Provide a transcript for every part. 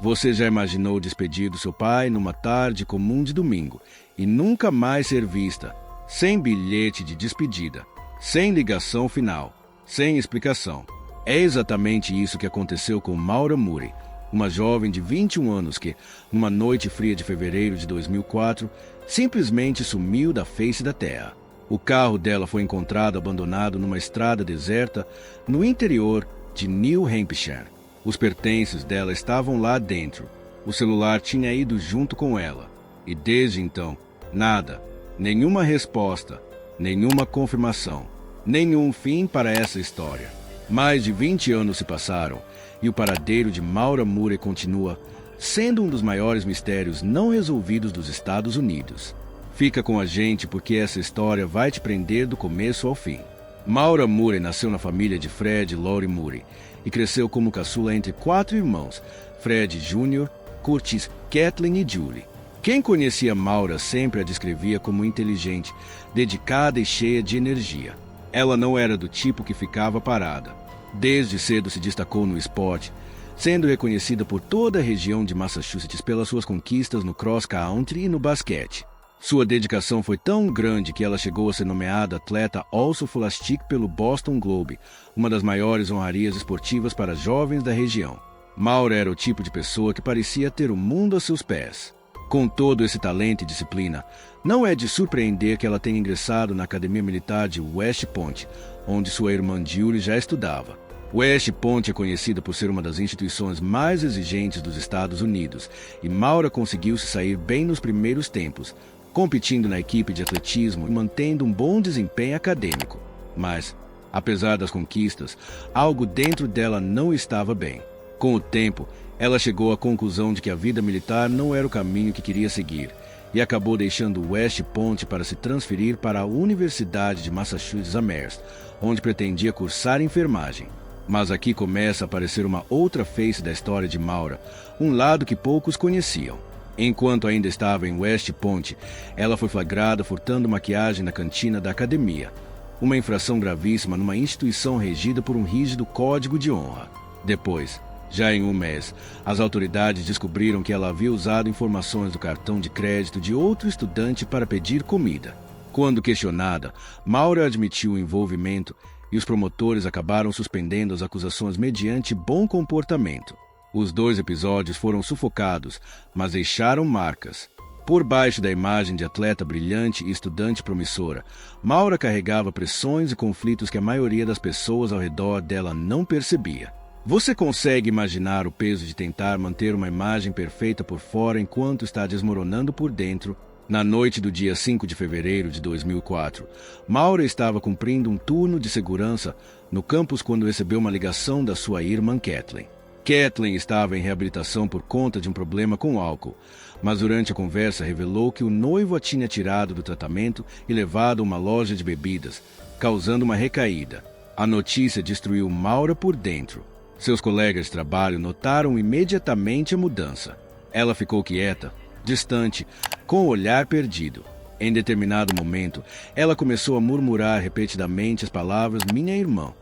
Você já imaginou despedir do seu pai numa tarde comum de domingo e nunca mais ser vista, sem bilhete de despedida, sem ligação final, sem explicação? É exatamente isso que aconteceu com Maura Murray, uma jovem de 21 anos que, numa noite fria de fevereiro de 2004, simplesmente sumiu da face da terra. O carro dela foi encontrado abandonado numa estrada deserta no interior de New Hampshire. Os pertences dela estavam lá dentro. O celular tinha ido junto com ela. E desde então, nada, nenhuma resposta, nenhuma confirmação, nenhum fim para essa história. Mais de 20 anos se passaram e o paradeiro de Maura Murray continua sendo um dos maiores mistérios não resolvidos dos Estados Unidos. Fica com a gente porque essa história vai te prender do começo ao fim. Maura Murray nasceu na família de Fred e Lori Murray e cresceu como caçula entre 4 irmãos, Fred Jr., Curtis, Kathleen e Julie. Quem conhecia Maura sempre a descrevia como inteligente, dedicada e cheia de energia. Ela não era do tipo que ficava parada. Desde cedo se destacou no esporte, sendo reconhecida por toda a região de Massachusetts pelas suas conquistas no cross country e no basquete. Sua dedicação foi tão grande que ela chegou a ser nomeada atleta All-Scholastic pelo Boston Globe, uma das maiores honrarias esportivas para jovens da região. Maura era o tipo de pessoa que parecia ter o mundo a seus pés. Com todo esse talento e disciplina, não é de surpreender que ela tenha ingressado na Academia Militar de West Point, onde sua irmã Julie já estudava. West Point é conhecida por ser uma das instituições mais exigentes dos Estados Unidos, e Maura conseguiu se sair bem nos primeiros tempos, competindo na equipe de atletismo e mantendo um bom desempenho acadêmico. Mas, apesar das conquistas, algo dentro dela não estava bem. Com o tempo, ela chegou à conclusão de que a vida militar não era o caminho que queria seguir e acabou deixando West Point para se transferir para a Universidade de Massachusetts Amherst, onde pretendia cursar enfermagem. Mas aqui começa a aparecer uma outra face da história de Maura, um lado que poucos conheciam. Enquanto ainda estava em West Point, ela foi flagrada furtando maquiagem na cantina da academia, uma infração gravíssima numa instituição regida por um rígido código de honra. Depois, já em um mês, as autoridades descobriram que ela havia usado informações do cartão de crédito de outro estudante para pedir comida. Quando questionada, Maura admitiu o envolvimento e os promotores acabaram suspendendo as acusações mediante bom comportamento. Os 2 episódios foram sufocados, mas deixaram marcas. Por baixo da imagem de atleta brilhante e estudante promissora, Maura carregava pressões e conflitos que a maioria das pessoas ao redor dela não percebia. Você consegue imaginar o peso de tentar manter uma imagem perfeita por fora enquanto está desmoronando por dentro? Na noite do dia 5 de fevereiro de 2004, Maura estava cumprindo um turno de segurança no campus quando recebeu uma ligação da sua irmã Kathleen. Kathleen estava em reabilitação por conta de um problema com álcool, mas durante a conversa revelou que o noivo a tinha tirado do tratamento e levado a uma loja de bebidas, causando uma recaída. A notícia destruiu Maura por dentro. Seus colegas de trabalho notaram imediatamente a mudança. Ela ficou quieta, distante, com o olhar perdido. Em determinado momento, ela começou a murmurar repetidamente as palavras "minha irmã",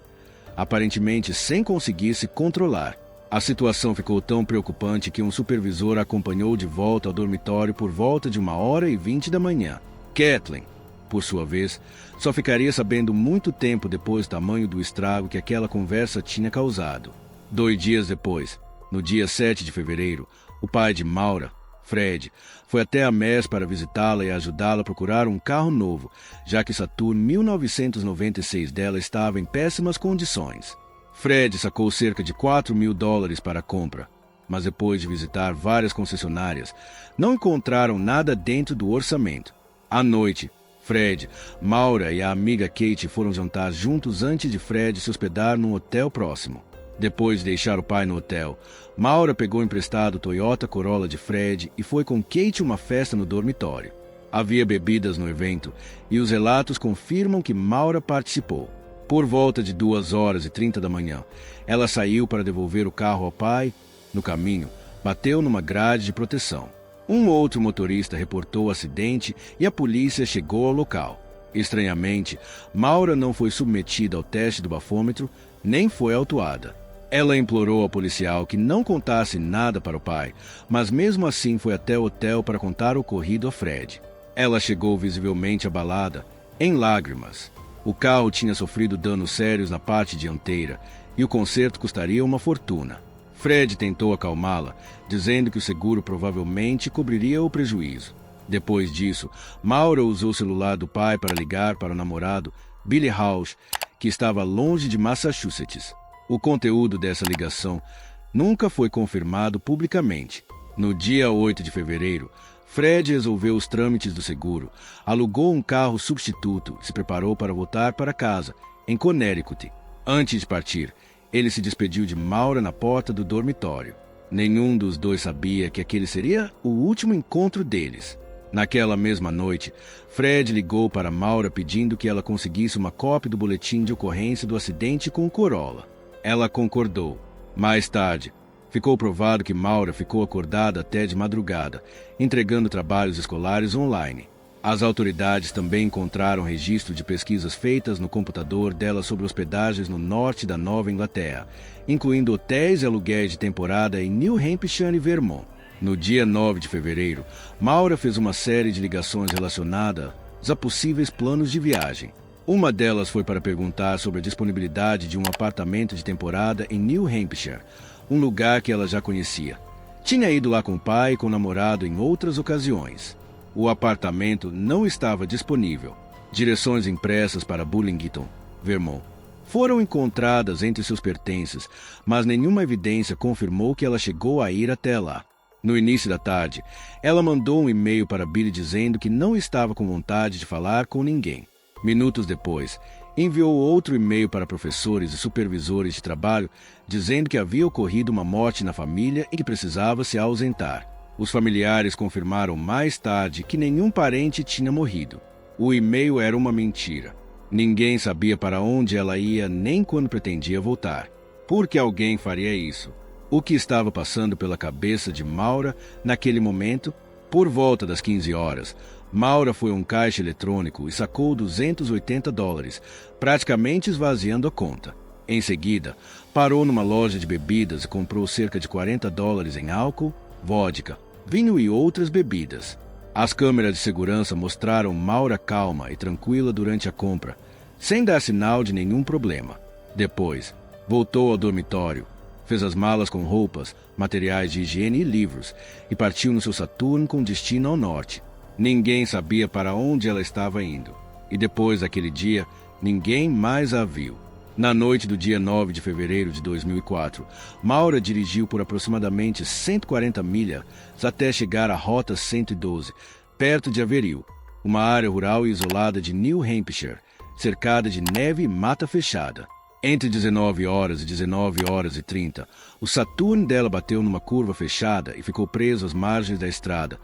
aparentemente sem conseguir se controlar. A situação ficou tão preocupante que um supervisor a acompanhou de volta ao dormitório por volta de 1h20 da manhã. Kathleen, por sua vez, só ficaria sabendo muito tempo depois do tamanho do estrago que aquela conversa tinha causado. 2 dias depois, no dia 7 de fevereiro, o pai de Maura, Fred, foi até Amherst para visitá-la e ajudá-la a procurar um carro novo, já que Saturn 1996 dela estava em péssimas condições. Fred sacou cerca de $4.000 para a compra, mas depois de visitar várias concessionárias, não encontraram nada dentro do orçamento. À noite, Fred, Maura e a amiga Kate foram jantar juntos antes de Fred se hospedar num hotel próximo. Depois de deixar o pai no hotel, Maura pegou emprestado o Toyota Corolla de Fred e foi com Kate a uma festa no dormitório. Havia bebidas no evento e os relatos confirmam que Maura participou. Por volta de 2h30 da manhã, ela saiu para devolver o carro ao pai. No caminho, bateu numa grade de proteção. Um outro motorista reportou o acidente e a polícia chegou ao local. Estranhamente, Maura não foi submetida ao teste do bafômetro, nem foi autuada. Ela implorou ao policial que não contasse nada para o pai, mas mesmo assim foi até o hotel para contar o ocorrido a Fred. Ela chegou visivelmente abalada, em lágrimas. O carro tinha sofrido danos sérios na parte dianteira e o conserto custaria uma fortuna. Fred tentou acalmá-la, dizendo que o seguro provavelmente cobriria o prejuízo. Depois disso, Maura usou o celular do pai para ligar para o namorado, Billy House, que estava longe de Massachusetts. O conteúdo dessa ligação nunca foi confirmado publicamente. No dia 8 de fevereiro, Fred resolveu os trâmites do seguro, alugou um carro substituto e se preparou para voltar para casa, em Connecticut. Antes de partir, ele se despediu de Maura na porta do dormitório. Nenhum dos dois sabia que aquele seria o último encontro deles. Naquela mesma noite, Fred ligou para Maura pedindo que ela conseguisse uma cópia do boletim de ocorrência do acidente com o Corolla. Ela concordou. Mais tarde, ficou provado que Maura ficou acordada até de madrugada, entregando trabalhos escolares online. As autoridades também encontraram registro de pesquisas feitas no computador dela sobre hospedagens no norte da Nova Inglaterra, incluindo hotéis e aluguéis de temporada em New Hampshire e Vermont. No dia 9 de fevereiro, Maura fez uma série de ligações relacionadas a possíveis planos de viagem. Uma delas foi para perguntar sobre a disponibilidade de um apartamento de temporada em New Hampshire, um lugar que ela já conhecia. Tinha ido lá com o pai e com o namorado em outras ocasiões. O apartamento não estava disponível. Direções impressas para Burlington, Vermont, foram encontradas entre seus pertences, mas nenhuma evidência confirmou que ela chegou a ir até lá. No início da tarde, ela mandou um e-mail para Billy dizendo que não estava com vontade de falar com ninguém. Minutos depois, enviou outro e-mail para professores e supervisores de trabalho dizendo que havia ocorrido uma morte na família e que precisava se ausentar. Os familiares confirmaram mais tarde que nenhum parente tinha morrido. O e-mail era uma mentira. Ninguém sabia para onde ela ia nem quando pretendia voltar. Por que alguém faria isso? O que estava passando pela cabeça de Maura naquele momento? Por volta das 15 horas, Maura foi a um caixa eletrônico e sacou $280, praticamente esvaziando a conta. Em seguida, parou numa loja de bebidas e comprou cerca de $40 em álcool, vodka, vinho e outras bebidas. As câmeras de segurança mostraram Maura calma e tranquila durante a compra, sem dar sinal de nenhum problema. Depois, voltou ao dormitório, fez as malas com roupas, materiais de higiene e livros e partiu no seu Saturn com destino ao norte. Ninguém sabia para onde ela estava indo. E depois daquele dia, ninguém mais a viu. Na noite do dia 9 de fevereiro de 2004, Maura dirigiu por aproximadamente 140 milhas até chegar à Rota 112, perto de Averil, uma área rural e isolada de New Hampshire, cercada de neve e mata fechada. Entre 19 horas e 19 horas e 30, o Saturn dela bateu numa curva fechada e ficou preso às margens da estrada,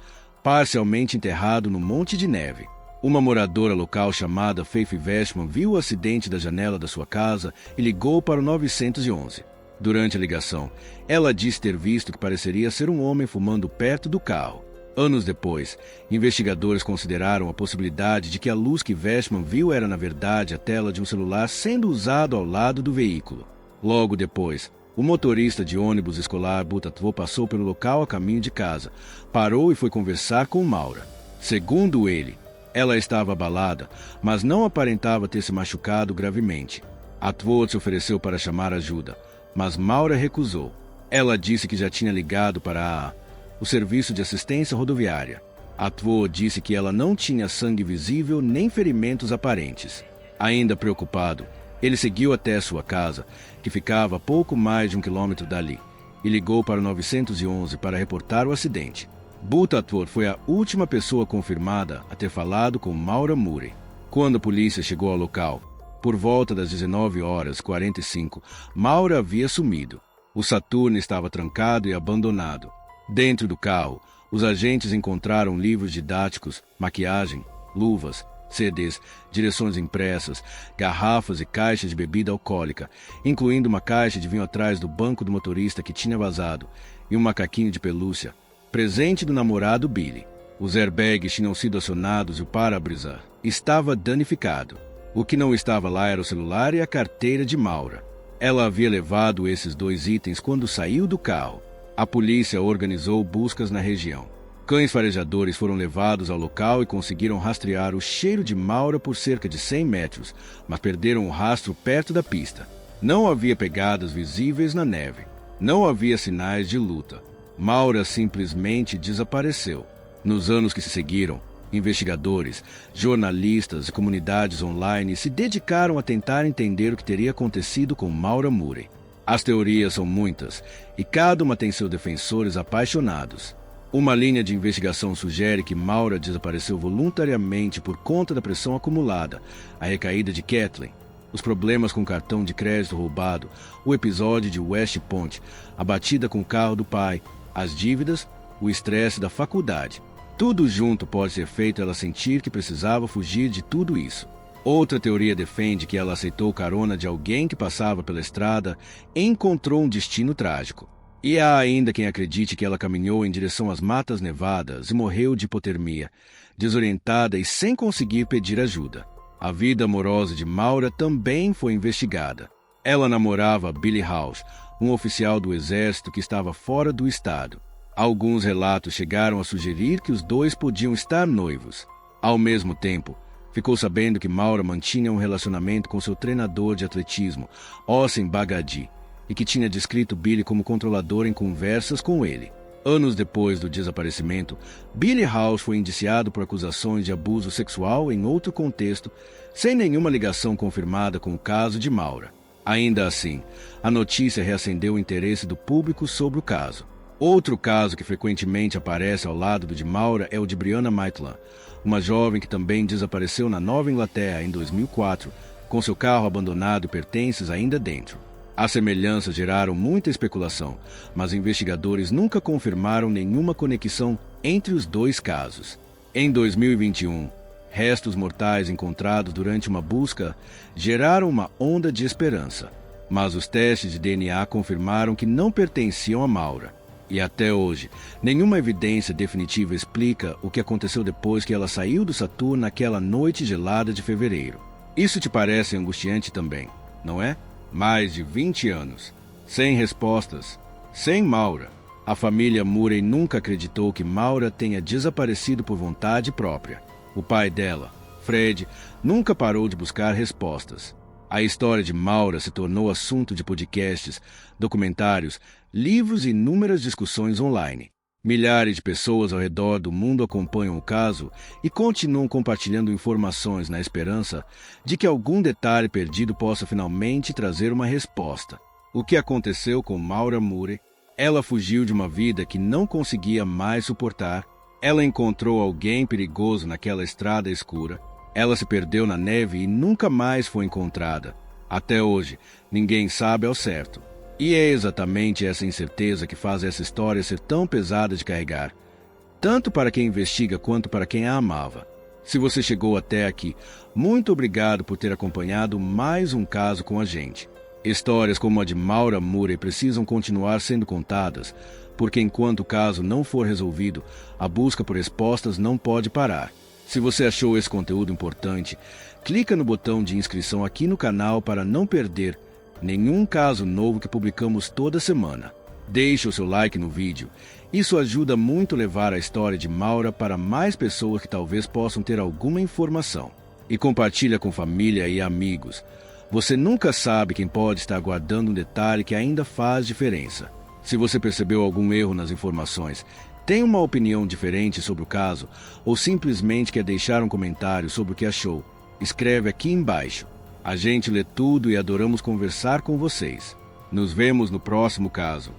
parcialmente enterrado no monte de neve. Uma moradora local chamada Faith Vestman viu o acidente da janela da sua casa e ligou para o 911. Durante a ligação, ela disse ter visto que pareceria ser um homem fumando perto do carro. Anos depois, investigadores consideraram a possibilidade de que a luz que Vestman viu era, na verdade, a tela de um celular sendo usado ao lado do veículo. Logo depois, o motorista de ônibus escolar Butatvô passou pelo local a caminho de casa, parou e foi conversar com Maura. Segundo ele, ela estava abalada, mas não aparentava ter se machucado gravemente. Atvô se ofereceu para chamar ajuda, mas Maura recusou. Ela disse que já tinha ligado para o serviço de assistência rodoviária. Atvô disse que ela não tinha sangue visível nem ferimentos aparentes. Ainda preocupado, ele seguiu até sua casa, que ficava a pouco mais de 1 quilômetro dali, e ligou para o 911 para reportar o acidente. Butatvô foi a última pessoa confirmada a ter falado com Maura Murray. Quando a polícia chegou ao local, por volta das 19h45, Maura havia sumido. O Saturn estava trancado e abandonado. Dentro do carro, os agentes encontraram livros didáticos, maquiagem, luvas, CDs, direções impressas, garrafas e caixas de bebida alcoólica, incluindo uma caixa de vinho atrás do banco do motorista que tinha vazado, e um macaquinho de pelúcia, presente do namorado Billy. Os airbags tinham sido acionados e o para-brisa estava danificado. O que não estava lá era o celular e a carteira de Maura. Ela havia levado esses 2 itens quando saiu do carro. A polícia organizou buscas na região. Cães farejadores foram levados ao local e conseguiram rastrear o cheiro de Maura por cerca de 100 metros, mas perderam o rastro perto da pista. Não havia pegadas visíveis na neve. Não havia sinais de luta. Maura simplesmente desapareceu. Nos anos que se seguiram, investigadores, jornalistas e comunidades online se dedicaram a tentar entender o que teria acontecido com Maura Murray. As teorias são muitas, e cada uma tem seus defensores apaixonados. Uma linha de investigação sugere que Maura desapareceu voluntariamente por conta da pressão acumulada, a recaída de Kathleen, os problemas com o cartão de crédito roubado, o episódio de West Point, a batida com o carro do pai, as dívidas, o estresse da faculdade. Tudo junto pode ter feito ela sentir que precisava fugir de tudo isso. Outra teoria defende que ela aceitou carona de alguém que passava pela estrada e encontrou um destino trágico. E há ainda quem acredite que ela caminhou em direção às matas nevadas e morreu de hipotermia, desorientada e sem conseguir pedir ajuda. A vida amorosa de Maura também foi investigada. Ela namorava Billy House, um oficial do exército que estava fora do estado. Alguns relatos chegaram a sugerir que os dois podiam estar noivos. Ao mesmo tempo, ficou sabendo que Maura mantinha um relacionamento com seu treinador de atletismo, Hossein Bagadi, e que tinha descrito Billy como controlador em conversas com ele. Anos depois do desaparecimento, Billy House foi indiciado por acusações de abuso sexual em outro contexto, sem nenhuma ligação confirmada com o caso de Maura. Ainda assim, a notícia reacendeu o interesse do público sobre o caso. Outro caso que frequentemente aparece ao lado do de Maura é o de Brianna Maitland, uma jovem que também desapareceu na Nova Inglaterra em 2004, com seu carro abandonado e pertences ainda dentro. As semelhanças geraram muita especulação, mas investigadores nunca confirmaram nenhuma conexão entre os 2 casos. Em 2021, restos mortais encontrados durante uma busca geraram uma onda de esperança, mas os testes de DNA confirmaram que não pertenciam a Maura. E até hoje, nenhuma evidência definitiva explica o que aconteceu depois que ela saiu do Saturno naquela noite gelada de fevereiro. Isso te parece angustiante também, não é? Mais de 20 anos, sem respostas, sem Maura. A família Murray nunca acreditou que Maura tenha desaparecido por vontade própria. O pai dela, Fred, nunca parou de buscar respostas. A história de Maura se tornou assunto de podcasts, documentários, livros e inúmeras discussões online. Milhares de pessoas ao redor do mundo acompanham o caso e continuam compartilhando informações na esperança de que algum detalhe perdido possa finalmente trazer uma resposta. O que aconteceu com Maura Murray? Ela fugiu de uma vida que não conseguia mais suportar. Ela encontrou alguém perigoso naquela estrada escura. Ela se perdeu na neve e nunca mais foi encontrada. Até hoje, ninguém sabe ao certo. E é exatamente essa incerteza que faz essa história ser tão pesada de carregar, tanto para quem investiga quanto para quem a amava. Se você chegou até aqui, muito obrigado por ter acompanhado mais um caso com a gente. Histórias como a de Maura Murray precisam continuar sendo contadas, porque enquanto o caso não for resolvido, a busca por respostas não pode parar. Se você achou esse conteúdo importante, clica no botão de inscrição aqui no canal para não perder nenhum caso novo que publicamos toda semana. Deixe o seu like no vídeo. Isso ajuda muito a levar a história de Maura para mais pessoas que talvez possam ter alguma informação. E compartilha com família e amigos. Você nunca sabe quem pode estar guardando um detalhe que ainda faz diferença. Se você percebeu algum erro nas informações, tem uma opinião diferente sobre o caso, ou simplesmente quer deixar um comentário sobre o que achou, escreve aqui embaixo. A gente lê tudo e adoramos conversar com vocês. Nos vemos no próximo caso.